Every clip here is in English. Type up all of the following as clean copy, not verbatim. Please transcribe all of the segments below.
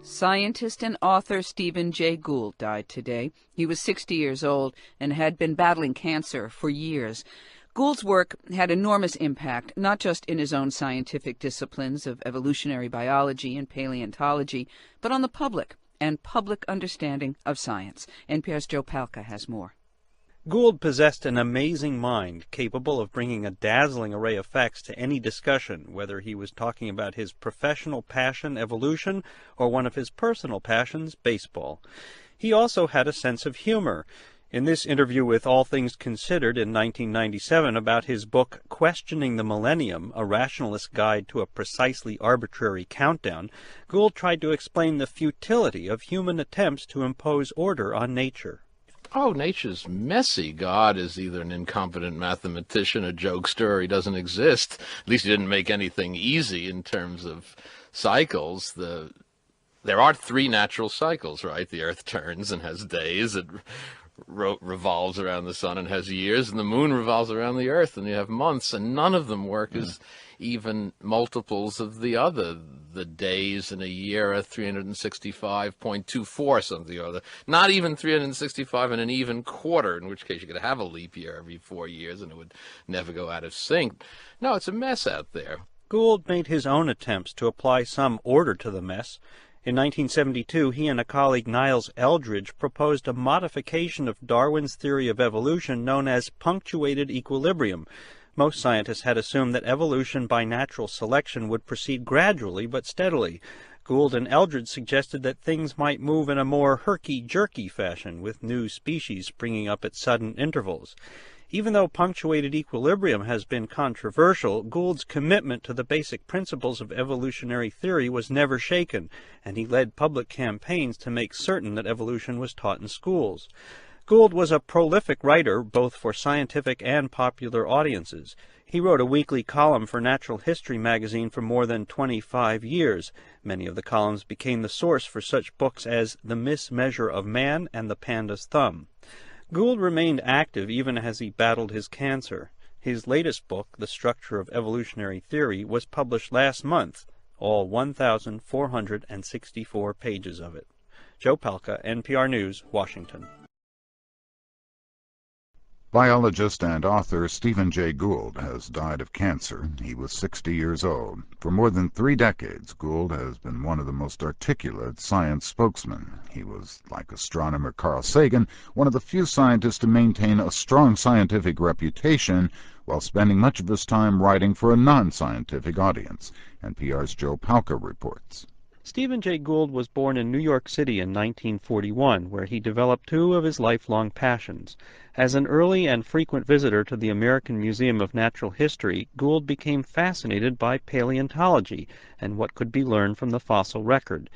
Scientist and author Stephen Jay Gould died today. He was 60 years old and had been battling cancer for years. Gould's work had enormous impact, not just in his own scientific disciplines of evolutionary biology and paleontology, but on the public and public understanding of science. NPR's Joe Palca has more. Gould possessed an amazing mind, capable of bringing a dazzling array of facts to any discussion, whether he was talking about his professional passion, evolution, or one of his personal passions, baseball. He also had a sense of humor. In this interview with All Things Considered in 1997 about his book Questioning the Millennium, A Rationalist Guide to a Precisely Arbitrary Countdown, Gould tried to explain the futility of human attempts to impose order on nature. Oh, nature's messy. God is either an incompetent mathematician, a jokester, or he doesn't exist. At least he didn't make anything easy in terms of cycles. There are three natural cycles, right? The Earth turns and has days. It revolves around the sun and has years, and the moon revolves around the Earth, and you have months, and none of them work as even multiples of the other. The days in a year are 365.24 something or other. Not even 365 in an even quarter, in which case you could have a leap year every 4 years and it would never go out of sync. No, it's a mess out there. Gould made his own attempts to apply some order to the mess. In 1972, he and a colleague, Niles Eldredge, proposed a modification of Darwin's theory of evolution known as punctuated equilibrium. Most scientists had assumed that evolution by natural selection would proceed gradually but steadily. Gould and Eldredge suggested that things might move in a more herky-jerky fashion, with new species springing up at sudden intervals. Even though punctuated equilibrium has been controversial, Gould's commitment to the basic principles of evolutionary theory was never shaken, and he led public campaigns to make certain that evolution was taught in schools. Gould was a prolific writer, both for scientific and popular audiences. He wrote a weekly column for Natural History magazine for more than 25 years. Many of the columns became the source for such books as The Mismeasure of Man and The Panda's Thumb. Gould remained active even as he battled his cancer. His latest book, The Structure of Evolutionary Theory, was published last month, all 1,464 pages of it. Joe Palca, NPR News, Washington. Biologist and author Stephen Jay Gould has died of cancer. He was 60 years old. For more than 3 decades, Gould has been one of the most articulate science spokesmen. He was, like astronomer Carl Sagan, one of the few scientists to maintain a strong scientific reputation while spending much of his time writing for a non-scientific audience. NPR's Joe Palca reports. Stephen Jay Gould was born in New York City in 1941, where he developed 2 of his lifelong passions. As an early and frequent visitor to the American Museum of Natural History, Gould became fascinated by paleontology and what could be learned from the fossil record.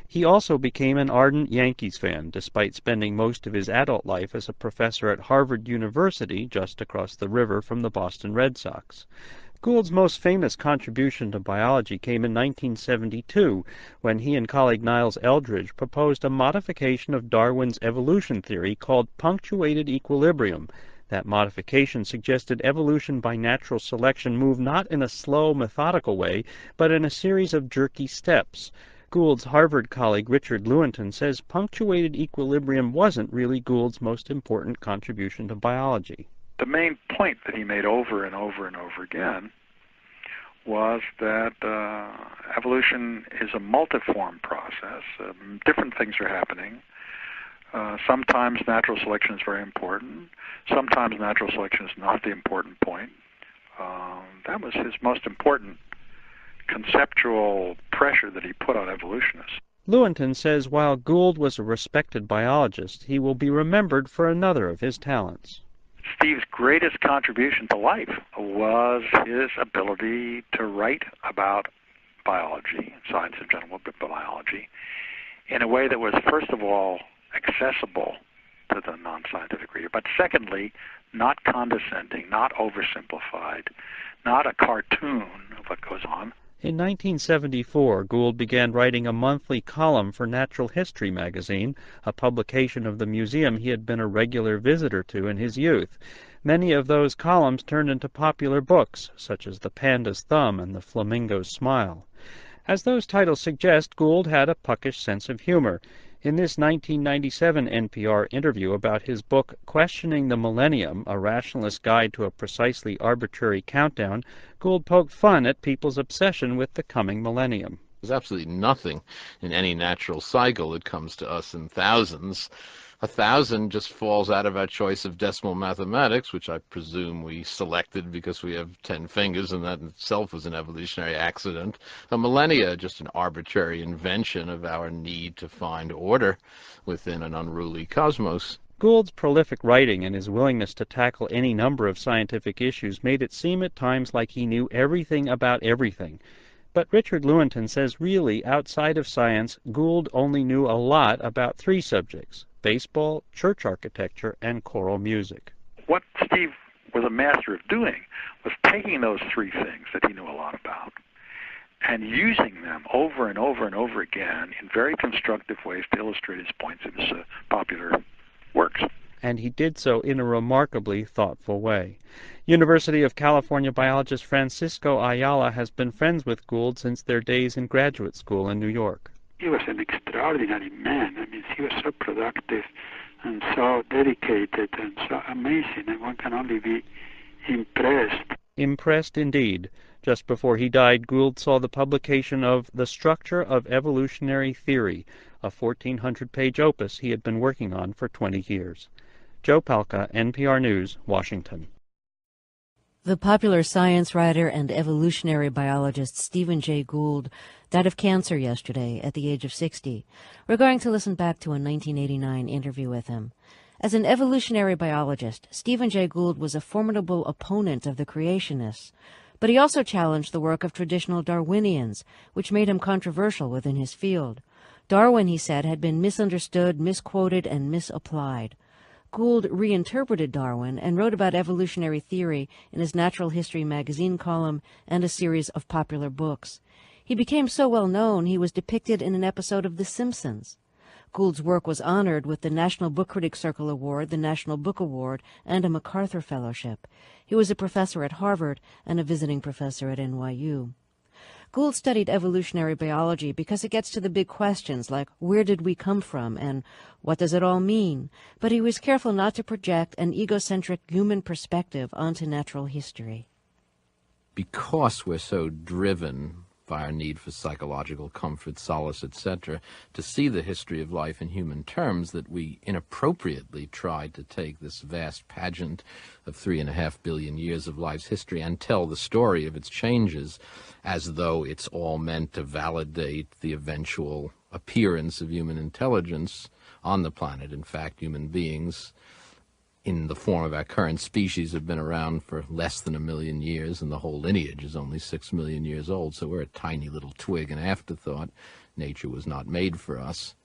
He also became an ardent Yankees fan, despite spending most of his adult life as a professor at Harvard University, just across the river from the Boston Red Sox. Gould's most famous contribution to biology came in 1972, when he and colleague Niles Eldredge proposed a modification of Darwin's evolution theory called punctuated equilibrium. That modification suggested evolution by natural selection moved not in a slow, methodical way, but in a series of jerky steps. Gould's Harvard colleague Richard Lewontin says punctuated equilibrium wasn't really Gould's most important contribution to biology. The main point that he made over and over and over again was that evolution is a multiform process. Different things are happening. Sometimes natural selection is very important. Sometimes natural selection is not the important point. That was his most important conceptual pressure that he put on evolutionists. Lewontin says while Gould was a respected biologist, he will be remembered for another of his talents. Steve's greatest contribution to life was his ability to write about biology, science in general, but biology, in a way that was, first of all, accessible to the non-scientific reader, but secondly, not condescending, not oversimplified, not a cartoon of what goes on. In 1974, Gould began writing a monthly column for Natural History magazine, a publication of the museum he had been a regular visitor to in his youth. Many of those columns turned into popular books, such as The Panda's Thumb and The Flamingo's Smile. As those titles suggest, Gould had a puckish sense of humor. In this 1997 NPR interview about his book Questioning the Millennium, A Rationalist Guide to a Precisely Arbitrary Countdown, Gould poked fun at people's obsession with the coming millennium. There's absolutely nothing in any natural cycle that comes to us in thousands. 1,000 just falls out of our choice of decimal mathematics, which I presume we selected because we have 10 fingers, and that in itself was an evolutionary accident. A millennia, just an arbitrary invention of our need to find order within an unruly cosmos. Gould's prolific writing and his willingness to tackle any number of scientific issues made it seem at times like he knew everything about everything. But Richard Lewontin says really, outside of science, Gould only knew a lot about 3 subjects: baseball, church architecture, and choral music. What Steve was a master of doing was taking those 3 things that he knew a lot about and using them over and over and over again in very constructive ways to illustrate his points in his popular works. And he did so in a remarkably thoughtful way. University of California biologist Francisco Ayala has been friends with Gould since their days in graduate school in New York. He was an extraordinary man. I mean, he was so productive and so dedicated and so amazing, and one can only be impressed. Impressed indeed. Just before he died, Gould saw the publication of The Structure of Evolutionary Theory, a 1,400-page opus he had been working on for 20 years. Joe Palca, NPR News, Washington. The popular science writer and evolutionary biologist Stephen Jay Gould died of cancer yesterday at the age of 60. We're going to listen back to a 1989 interview with him. As an evolutionary biologist, Stephen Jay Gould was a formidable opponent of the creationists, but he also challenged the work of traditional Darwinians, which made him controversial within his field. Darwin, he said, had been misunderstood, misquoted, and misapplied. Gould reinterpreted Darwin and wrote about evolutionary theory in his Natural History magazine column and a series of popular books. He became so well known he was depicted in an episode of The Simpsons. Gould's work was honored with the National Book Critics Circle Award, the National Book Award, and a MacArthur Fellowship. He was a professor at Harvard and a visiting professor at NYU. Gould studied evolutionary biology because it gets to the big questions like where did we come from and what does it all mean, but he was careful not to project an egocentric human perspective onto natural history. Because we're so driven by our need for psychological comfort, solace, etc., to see the history of life in human terms, that we inappropriately tried to take this vast pageant of 3.5 billion years of life's history and tell the story of its changes as though it's all meant to validate the eventual appearance of human intelligence on the planet. In fact, human beings in the form of our current species have been around for less than 1 million years, and the whole lineage is only 6 million years old, so we're a tiny little twig, an afterthought. Nature was not made for us.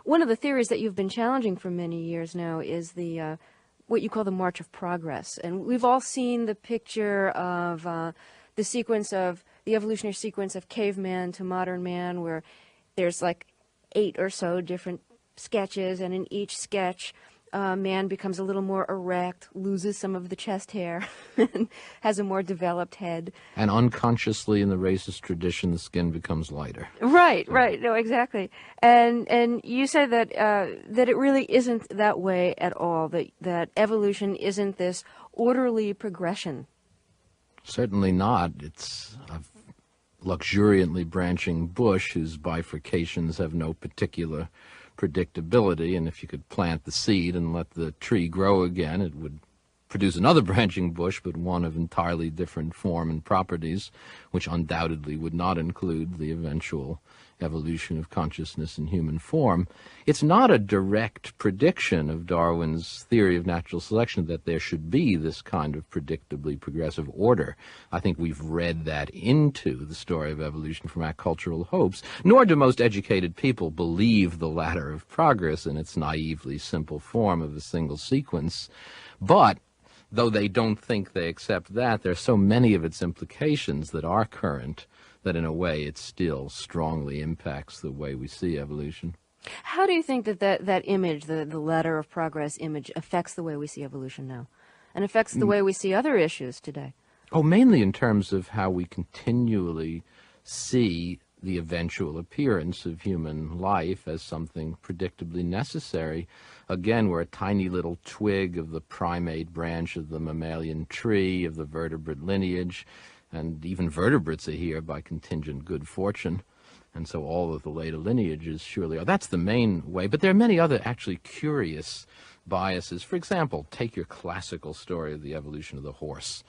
One of the theories that you've been challenging for many years now is the what you call the March of Progress. And we've all seen the picture of the sequence of, the evolutionary sequence of caveman to modern man, where there's like 8 or so different sketches, and in each sketch, man becomes a little more erect, loses some of the chest hair, and has a more developed head. And unconsciously in the racist tradition, the skin becomes lighter. Right. No, exactly. And you said that that it really isn't that way at all, that evolution isn't this orderly progression. Certainly not. It's a luxuriantly branching bush whose bifurcations have no particular predictability, and if you could plant the seed and let the tree grow again, it would produce another branching bush, but one of entirely different form and properties, which undoubtedly would not include the eventual evolution of consciousness in human form. It's not a direct prediction of Darwin's theory of natural selection that there should be this kind of predictably progressive order. I think we've read that into the story of evolution from our cultural hopes, nor do most educated people believe the ladder of progress in its naively simple form of a single sequence. But though they don't think they accept that, there are so many of its implications that are current that in a way it still strongly impacts the way we see evolution. How do you think that image, the ladder of progress image, affects the way we see evolution now, and affects the way we see other issues today? Oh, mainly in terms of how we continually see the eventual appearance of human life as something predictably necessary. Again, we're a tiny little twig of the primate branch of the mammalian tree, of the vertebrate lineage, and even vertebrates are here by contingent good fortune. And so all of the later lineages surely are. That's the main way. But there are many other actually curious biases. For example, take your classical story of the evolution of the horse.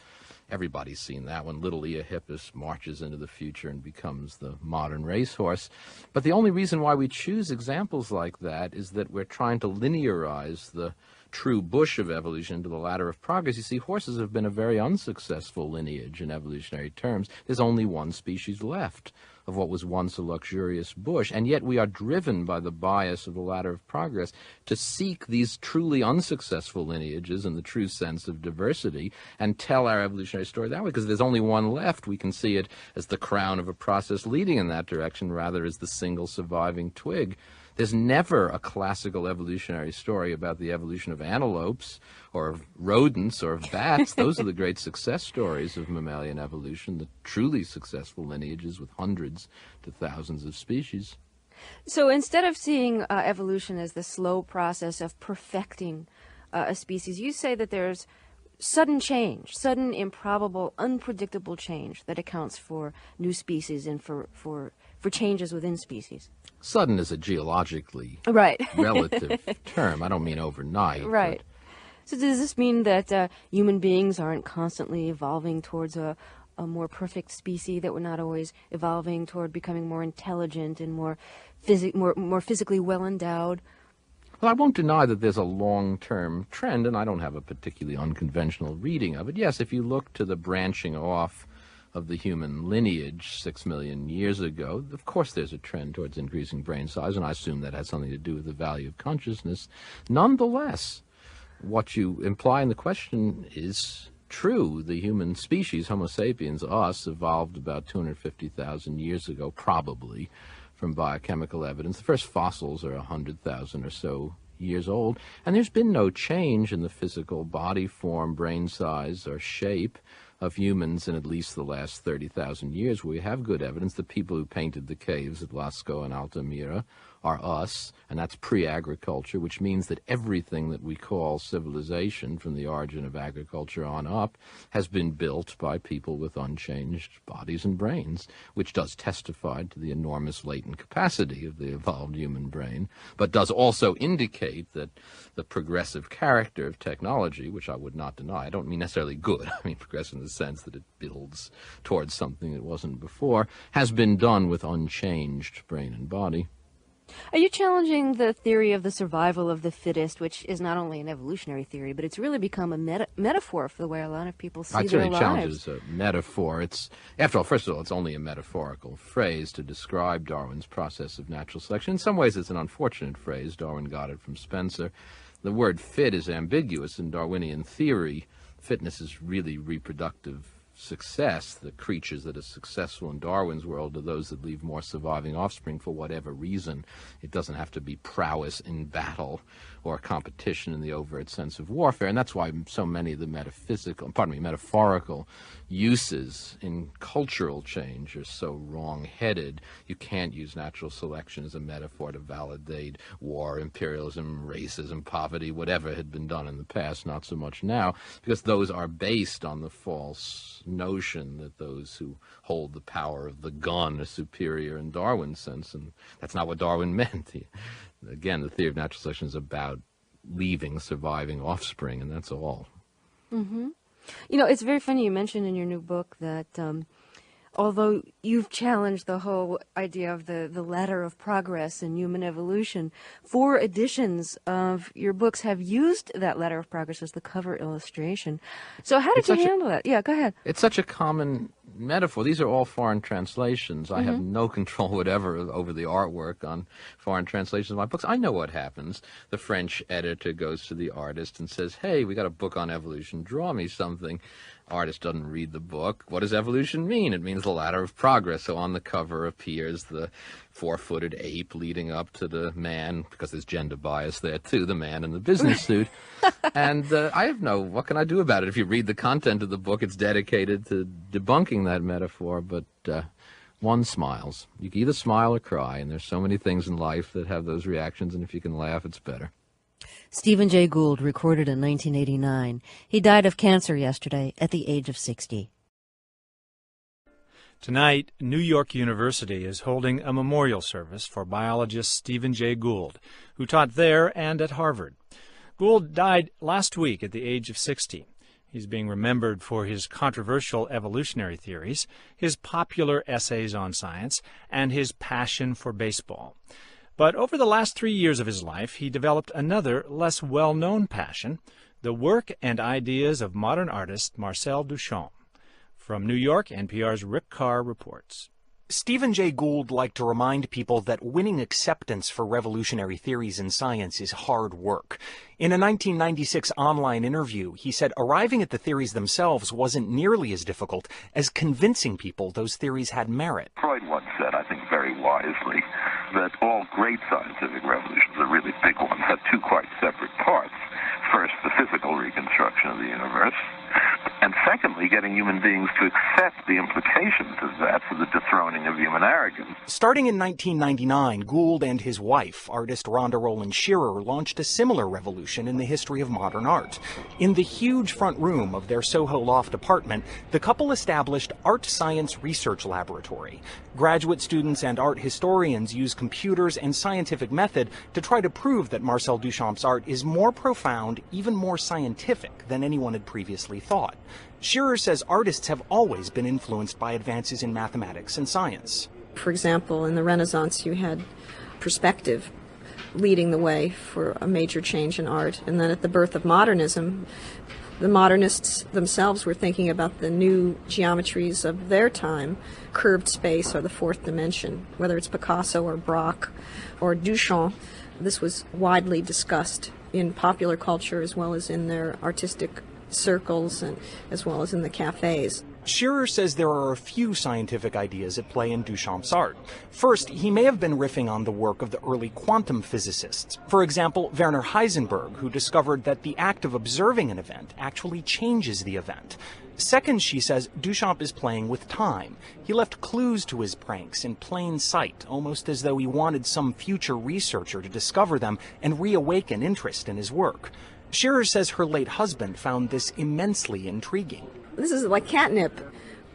Everybody's seen that one. Little Eohippus marches into the future and becomes the modern racehorse. But the only reason why we choose examples like that is that we're trying to linearize the true bush of evolution into the ladder of progress. You see, horses have been a very unsuccessful lineage in evolutionary terms. There's only one species left of what was once a luxurious bush, and yet we are driven by the bias of the ladder of progress to seek these truly unsuccessful lineages in the true sense of diversity and tell our evolutionary story that way, because there's only one left. We can see it as the crown of a process leading in that direction rather as the single surviving twig. There's never a classical evolutionary story about the evolution of antelopes or of rodents or of bats. Those are the great success stories of mammalian evolution, the truly successful lineages with hundreds to thousands of species. So instead of seeing evolution as the slow process of perfecting a species, you say that there's sudden change, sudden, improbable, unpredictable change that accounts for new species and for changes within species. Sudden is a geologically right. relative term. I don't mean overnight. Right. So does this mean that human beings aren't constantly evolving towards a more perfect species, that we're not always evolving toward becoming more intelligent and more physically well-endowed? Well, I won't deny that there's a long-term trend, and I don't have a particularly unconventional reading of it. Yes, if you look to the branching off of the human lineage 6 million years ago, of course there's a trend towards increasing brain size, and I assume that has something to do with the value of consciousness. Nonetheless, what you imply in the question is true. The human species, Homo sapiens, us, evolved about 250,000 years ago, probably, from biochemical evidence. The first fossils are 100,000 or so years old, and there's been no change in the physical body form, brain size, or shape of humans in at least the last 30,000 years. We have good evidence. The people who painted the caves at Lascaux and Altamira are us, and that's pre-agriculture, which means that everything that we call civilization from the origin of agriculture on up has been built by people with unchanged bodies and brains, which does testify to the enormous latent capacity of the evolved human brain, but does also indicate that the progressive character of technology, which I would not deny, I don't mean necessarily good, I mean progressive in the sense that it builds towards something that wasn't before, has been done with unchanged brain and body. Are you challenging the theory of the survival of the fittest, which is not only an evolutionary theory, but it's really become a metaphor for the way a lot of people see their lives? I challenge it as a metaphor. It's, after all, first of all, it's only a metaphorical phrase to describe Darwin's process of natural selection. In some ways, it's an unfortunate phrase. Darwin got it from Spencer. The word fit is ambiguous in Darwinian theory. Fitness is really reproductive success. The creatures that are successful in Darwin's world are those that leave more surviving offspring for whatever reason. It doesn't have to be prowess in battle or competition in the overt sense of warfare, and that's why so many of the metaphorical uses in cultural change are so wrong-headed. You can't use natural selection as a metaphor to validate war, imperialism, racism, poverty, whatever had been done in the past, not so much now, because those are based on the false notion that those who hold the power of the gun are superior in Darwin's sense, and that's not what Darwin meant. Again, the theory of natural selection is about leaving surviving offspring, and that's all. Mm-hmm. You know, it's very funny you mentioned in your new book that although you've challenged the whole idea of the ladder of progress in human evolution, 4 editions of your books have used that ladder of progress as the cover illustration. So how did you handle that? Yeah, go ahead. It's such a common metaphor. These are all foreign translations. I have no control whatever over the artwork on foreign translations of my books. I know what happens. The French editor goes to the artist and says, hey, we got a book on evolution. Draw me something. Artist doesn't read the book. What does evolution mean? It means the ladder of progress. So on the cover appears the 4-footed ape leading up to the man, because there's gender bias there too, the man in the business suit. And I have what can I do about it? If you read the content of the book, it's dedicated to debunking that metaphor, but one smiles. You can either smile or cry, and there's so many things in life that have those reactions, and if you can laugh, it's better. Stephen Jay Gould recorded in 1989. He died of cancer yesterday at the age of 60. Tonight, New York University is holding a memorial service for biologist Stephen Jay Gould, who taught there and at Harvard. Gould died last week at the age of 60. He's being remembered for his controversial evolutionary theories, his popular essays on science, and his passion for baseball. But over the last 3 years of his life, he developed another, less well-known passion, the work and ideas of modern artist Marcel Duchamp. From New York, NPR's Rick Carr reports. Stephen Jay Gould liked to remind people that winning acceptance for revolutionary theories in science is hard work. In a 1996 online interview, he said arriving at the theories themselves wasn't nearly as difficult as convincing people those theories had merit. Freud once said, I think very wisely, that all great scientific revolutions, the really big ones, had two quite separate parts. First, the physical reconstruction of the universe, and secondly, getting human beings to accept the implications of that for the dethroning of human arrogance. Starting in 1999, Gould and his wife, artist Rhonda Roland Shearer, launched a similar revolution in the history of modern art. In the huge front room of their Soho loft apartment, the couple established Art Science Research Laboratory. Graduate students and art historians use computers and scientific method to try to prove that Marcel Duchamp's art is more profound, even more scientific than anyone had previously thought. Shearer says artists have always been influenced by advances in mathematics and science. For example, in the Renaissance, you had perspective leading the way for a major change in art. And then at the birth of modernism, the modernists themselves were thinking about the new geometries of their time, curved space or the fourth dimension, whether it's Picasso or Braque or Duchamp. This was widely discussed in popular culture as well as in their artistic circles and as well as in the cafes. Shearer says there are a few scientific ideas at play in Duchamp's art. First, he may have been riffing on the work of the early quantum physicists. For example, Werner Heisenberg, who discovered that the act of observing an event actually changes the event. Second, she says, Duchamp is playing with time. He left clues to his pranks in plain sight, almost as though he wanted some future researcher to discover them and reawaken interest in his work. Shearer says her late husband found this immensely intriguing. This is like catnip.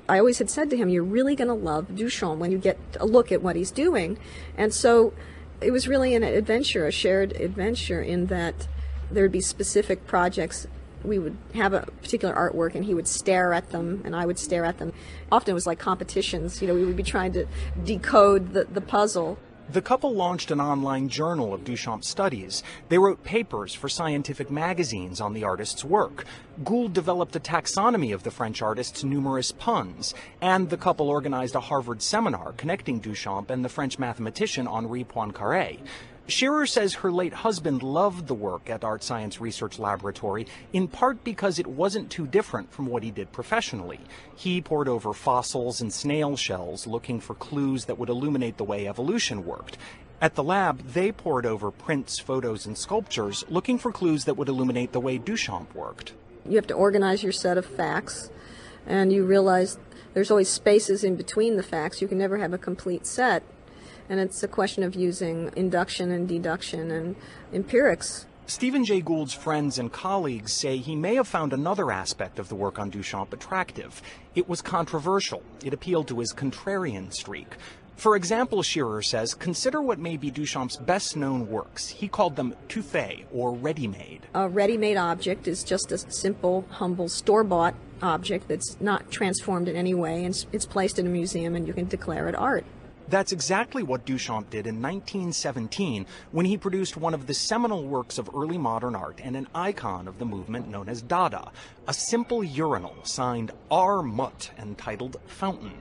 I always had said to him, you're really going to love Duchamp when you get a look at what he's doing. And so it was really an adventure, a shared adventure, in that there would be specific projects. We would have a particular artwork and he would stare at them and I would stare at them. Often it was like competitions. We would be trying to decode the puzzle. The couple launched an online journal of Duchamp's studies. They wrote papers for scientific magazines on the artist's work. Gould developed a taxonomy of the French artist's numerous puns, and the couple organized a Harvard seminar connecting Duchamp and the French mathematician Henri Poincaré. Shearer says her late husband loved the work at Art Science Research Laboratory, in part because it wasn't too different from what he did professionally. He pored over fossils and snail shells looking for clues that would illuminate the way evolution worked. At the lab, they pored over prints, photos, and sculptures looking for clues that would illuminate the way Duchamp worked. You have to organize your set of facts, and you realize there's always spaces in between the facts. You can never have a complete set. And it's a question of using induction and deduction and empirics. Stephen Jay Gould's friends and colleagues say he may have found another aspect of the work on Duchamp attractive. It was controversial. It appealed to his contrarian streak. For example, Shearer says, consider what may be Duchamp's best-known works. He called them tout fait, or ready-made. A ready-made object is just a simple, humble, store-bought object that's not transformed in any way, and it's placed in a museum and you can declare it art. That's exactly what Duchamp did in 1917 when he produced one of the seminal works of early modern art and an icon of the movement known as Dada, a simple urinal signed R. Mutt and titled Fountain.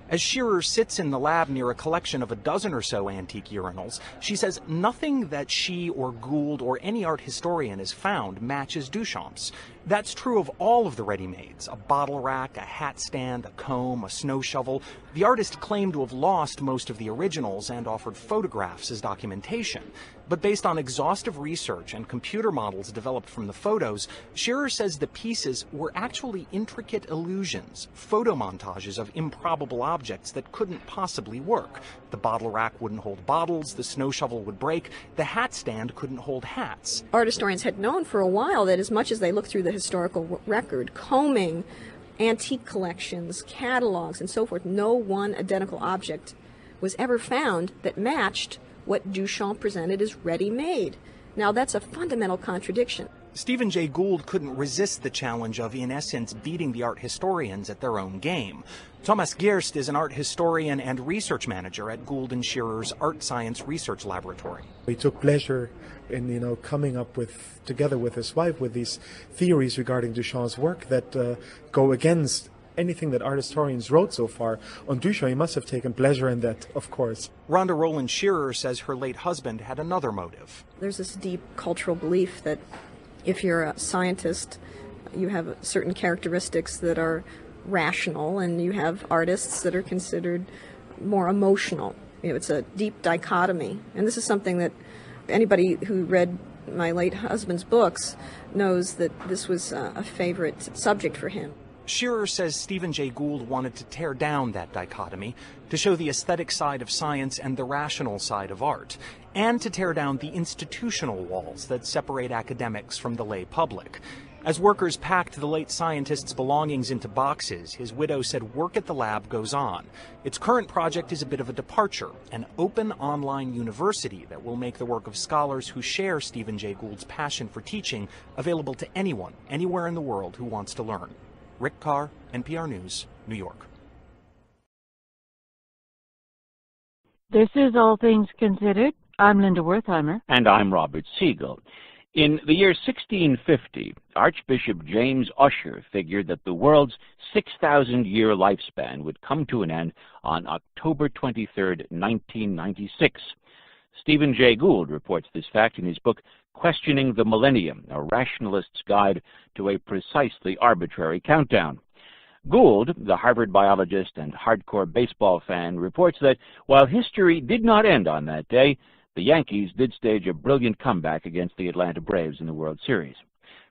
As Shearer sits in the lab near a collection of a dozen or so antique urinals, she says nothing that she or Gould or any art historian has found matches Duchamp's. That's true of all of the ready-mades, a bottle rack, a hat stand, a comb, a snow shovel. The artist claimed to have lost most of the originals and offered photographs as documentation. But based on exhaustive research and computer models developed from the photos, Shearer says the pieces were actually intricate illusions, photo montages of improbable objects that couldn't possibly work. The bottle rack wouldn't hold bottles, the snow shovel would break, the hat stand couldn't hold hats. Art historians had known for a while that as much as they looked through the historical record, combing, antique collections, catalogs, and so forth, no one identical object was ever found that matched what Duchamp presented as ready-made. Now, that's a fundamental contradiction. Stephen Jay Gould couldn't resist the challenge of, in essence, beating the art historians at their own game. Thomas Gerst is an art historian and research manager at Gould and Shearer's Art Science Research Laboratory. We took pleasure in, coming up with, together with his wife, with these theories regarding Duchamp's work that go against anything that art historians wrote so far on Duchamp. He must have taken pleasure in that, of course. Rhonda Rowland Shearer says her late husband had another motive. There's this deep cultural belief that if you're a scientist, you have certain characteristics that are rational, and you have artists that are considered more emotional. It's a deep dichotomy. And this is something that anybody who read my late husband's books knows that this was a favorite subject for him. Shearer says Stephen Jay Gould wanted to tear down that dichotomy, to show the aesthetic side of science and the rational side of art, and to tear down the institutional walls that separate academics from the lay public. As workers packed the late scientist's belongings into boxes, his widow said work at the lab goes on. Its current project is a bit of a departure, an open online university that will make the work of scholars who share Stephen Jay Gould's passion for teaching available to anyone, anywhere in the world who wants to learn. Rick Carr, NPR News, New York. This is All Things Considered. I'm Linda Wertheimer. And I'm Robert Siegel. In the year 1650, Archbishop James Ussher figured that the world's 6,000-year lifespan would come to an end on October 23, 1996. Stephen Jay Gould reports this fact in his book, Questioning the Millennium, a rationalist's guide to a precisely arbitrary countdown. Gould, the Harvard biologist and hardcore baseball fan, reports that while history did not end on that day, the Yankees did stage a brilliant comeback against the Atlanta Braves in the World Series.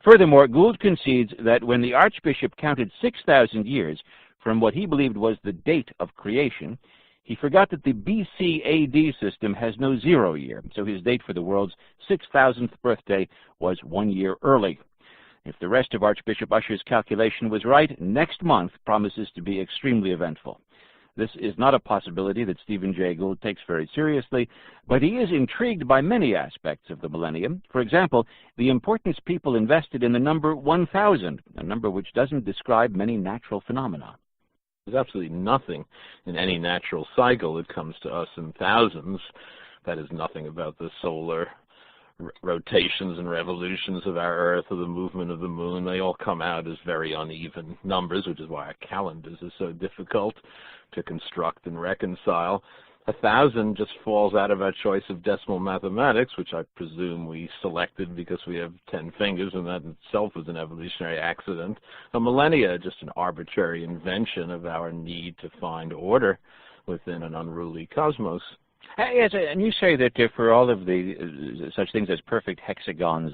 Furthermore, Gould concedes that when the Archbishop counted 6,000 years from what he believed was the date of creation, he forgot that the BC-AD system has no 0 year, so his date for the world's 6,000th birthday was 1 year early. If the rest of Archbishop Ussher's calculation was right, next month promises to be extremely eventful. This is not a possibility that Stephen Jay Gould takes very seriously, but he is intrigued by many aspects of the millennium. For example, the importance people invested in the number 1,000, a number which doesn't describe many natural phenomena. There's absolutely nothing in any natural cycle that comes to us in thousands. That is nothing about the solar rotations and revolutions of our Earth or the movement of the moon. They all come out as very uneven numbers, which is why our calendars are so difficult to construct and reconcile. 1,000 just falls out of our choice of decimal mathematics, which I presume we selected because we have 10 fingers, and that in itself was an evolutionary accident. A millennia, just an arbitrary invention of our need to find order within an unruly cosmos. Yes, and you say that for all of the such things as perfect hexagons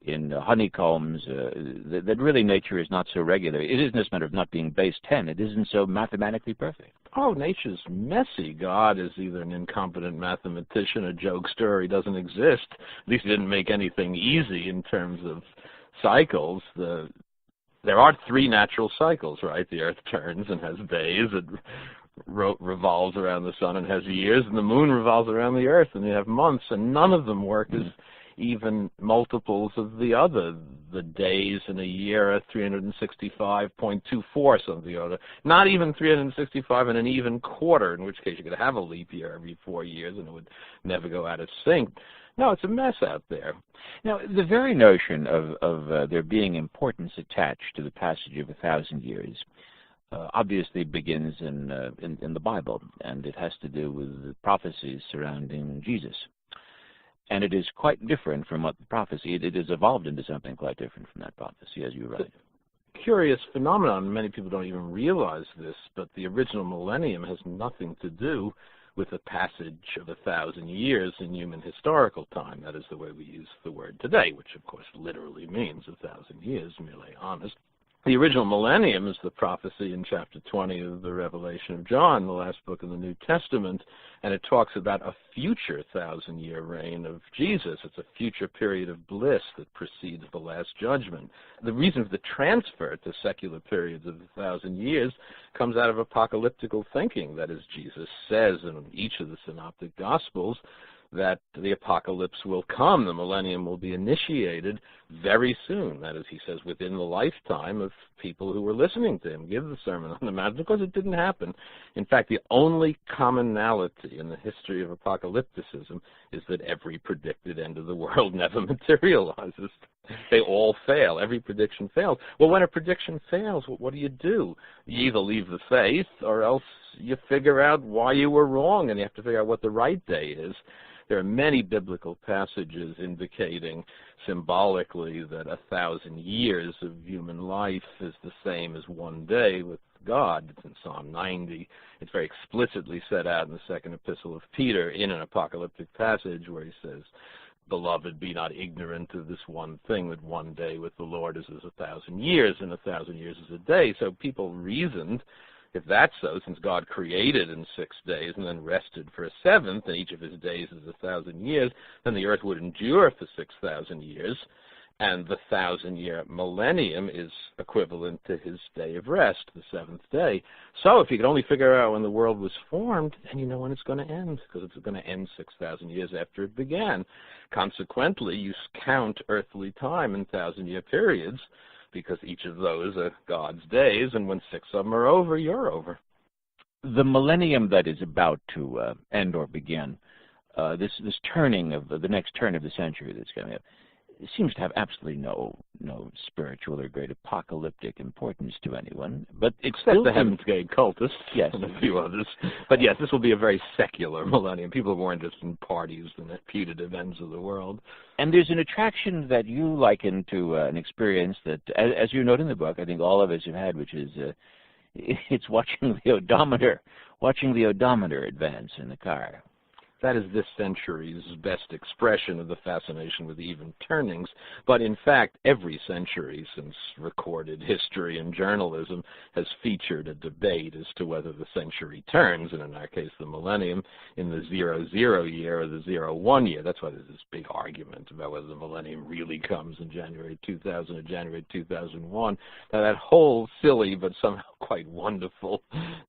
in honeycombs, that really nature is not so regular. It isn't this matter of not being base 10. It isn't so mathematically perfect. Oh, nature's messy. God is either an incompetent mathematician, a jokester, or he doesn't exist. At least he didn't make anything easy in terms of cycles. There are 3 natural cycles, right? The Earth turns and has days. It revolves around the sun and has years, and the moon revolves around the Earth, and you have months, and none of them work as even multiples of the other. The days in a year are 365.24 something or other. Not even 365 in an even quarter, in which case you could have a leap year every 4 years and it would never go out of sync. No, it's a mess out there. Now, the very notion of there being importance attached to the passage of 1,000 years obviously begins in the Bible, and it has to do with the prophecies surrounding Jesus. and it is quite different from what the prophecy. It has evolved into something quite different from that prophecy, as you write. Curious phenomenon. Many people don't even realize this, but the original millennium has nothing to do with the passage of 1,000 years in human historical time. That is the way we use the word today, which of course literally means 1,000 years, merely honest. The original millennium is the prophecy in chapter 20 of the Revelation of John, the last book of the New Testament, and it talks about a future 1,000-year reign of Jesus. It's a future period of bliss that precedes the last judgment. The reason for the transfer to secular periods of 1,000 years comes out of apocalyptical thinking. That is, Jesus says in each of the synoptic gospels that the apocalypse will come, the millennium will be initiated very soon. That is, he says, within the lifetime of people who were listening to him give the Sermon on the Mount. Of course, it didn't happen. In fact, the only commonality in the history of apocalypticism is that every predicted end of the world never materializes. They all fail. Every prediction fails. Well, when a prediction fails, what do? You either leave the faith or else you figure out why you were wrong, and you have to figure out what the right day is. There are many biblical passages indicating symbolically that 1,000 years of human life is the same as one day with God. It's in Psalm 90. It's very explicitly set out in the second epistle of Peter in an apocalyptic passage where he says, "Beloved, be not ignorant of this one thing, that one day with the Lord is as 1,000 years, and 1,000 years is a day." So people reasoned, if that's so, since God created in 6 days and then rested for a seventh, and each of his days is 1,000 years, then the earth would endure for 6,000 years, and the 1,000-year millennium is equivalent to his day of rest, the seventh day. So if you could only figure out when the world was formed, then you know when it's going to end, because it's going to end 6,000 years after it began. Consequently, you count earthly time in 1,000-year periods, because each of those are God's days, and when 6 of them are over, you're over. The millennium that is about to end or begin, this turning of the next turn of the century that's coming up, it seems to have absolutely no spiritual or great apocalyptic importance to anyone. But except the Heaven's Gate cultists, yes, and a few others. But yes, this will be a very secular millennium. People are more interested in parties than at putative ends of the world. And there's an attraction that you liken to an experience that, as you note in the book, I think all of us have had, which is it's watching the odometer advance in the car. That is this century's best expression of the fascination with even turnings. But in fact, every century since recorded history and journalism has featured a debate as to whether the century turns, and in our case the millennium, in the 00 year or the 01 year. That's why there's this big argument about whether the millennium really comes in January 2000 or January 2001. Now that whole silly but somehow quite wonderful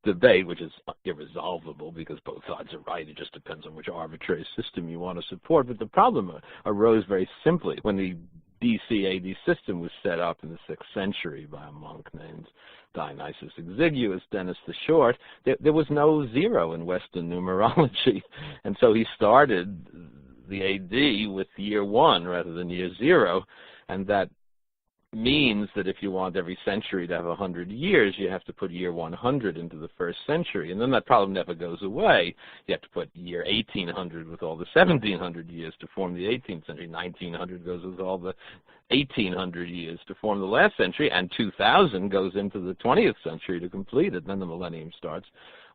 debate, which is irresolvable because both sides are right, it just depends on which arbitrary system you want to support. But the problem arose very simply when the BC-AD system was set up in the 6th century by a monk named Dionysius Exiguus, Dennis the Short. There was no 0 in Western numerology, and so he started the AD with year 1 rather than year 0, and that means that if you want every century to have 100 years, you have to put year 100 into the first century, and then that problem never goes away. You have to put year 1800 with all the 1700 years to form the 18th century. 1900 goes with all the 1800 years to form the last century, and 2000 goes into the 20th century to complete it. Then the millennium starts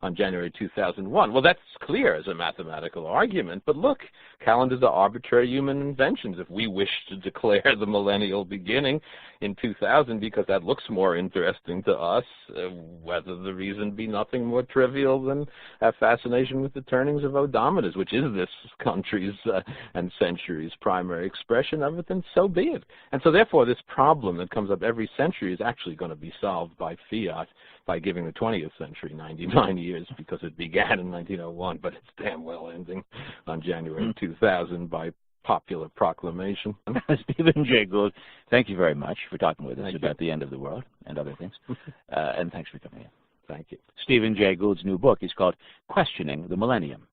on January 2001. Well, that's clear as a mathematical argument, but look, calendars are arbitrary human inventions. If we wish to declare the millennial beginning in 2000 because that looks more interesting to us, whether the reason be nothing more trivial than our fascination with the turnings of odometers, which is this country's and century's primary expression of it, then so be it. And so therefore this problem that comes up every century is actually going to be solved by fiat, by giving the 20th century 99 years because it began in 1901, but it's damn well ending on January 2000 by popular proclamation. Stephen Jay Gould, thank you very much for talking with us about the end of the world and other things. And thanks for coming in. Thank you. Stephen Jay Gould's new book is called Questioning the Millennium.